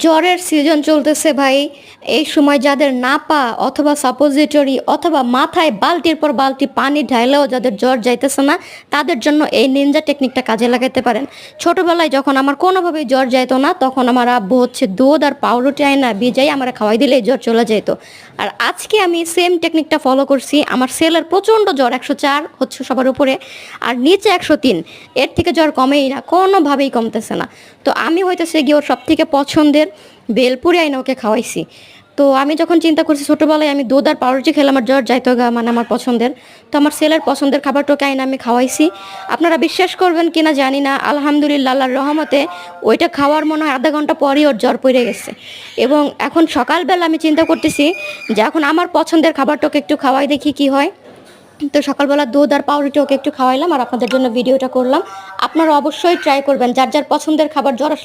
জ্বরের সিজন চলতেছে ভাই। এই সময় যাদের নাপা অথবা সাপোজিটরি অথবা মাথায় বালতির পর বালতি পানি ঢাইলেও যাদের জ্বর যাইতেছে না, তাদের জন্য এই নিনজা টেকনিকটা কাজে লাগাতে পারেন। ছোটবেলায় যখন আমার কোনোভাবেই জ্বর যাইতো না, তখন আমার আব্বু হচ্ছে দুধ আর পাউরুটি আয়না ভিজাই আমার খাওয়াই দিলেই জ্বর চলে যেত। আর আজকে আমি সেম টেকনিকটা ফলো করছি। আমার ছেলের প্রচণ্ড জ্বর, 104 হচ্ছে সবার উপরে, আর নিচে 103। এর থেকে জ্বর কমেই না, কোনোভাবেই কমতেছে না। তো আমি হইতেছে গিয়ে ওর সব থেকে পছন্দের বেলপুরি আইনা ওকে খাওয়াইছি। তো আমি যখন চিন্তা করছি ছোটোবেলায় আমি দুধ আর পাউরুটি খেলে আমার জ্বর যাইতো গা, মানে আমার পছন্দের। তো আমার ছেলের পছন্দের খাবারটাকে আইনা আমি খাওয়াইছি। আপনারা বিশ্বাস করবেন কিনা জানি না, আলহামদুলিল্লাহ আল্লাহর রহমতে ওইটা খাওয়ার মনে হয় আধা ঘন্টা পরই ওর জ্বর পড়ে গেছে। এবং এখন সকালবেলা আমি চিন্তা করতেছি যে এখন আমার পছন্দের খাবারটাকে একটু খাওয়াই দেখি কি হয়। তো সকালবেলা দুধ আর পাউরুটি ওকে একটু খাওয়াইলাম আর আপনাদের জন্য ভিডিওটা করলাম। আপনারা অবশ্যই ট্রাই করবেন, যার যার পছন্দের খাবার জ্বর আসলে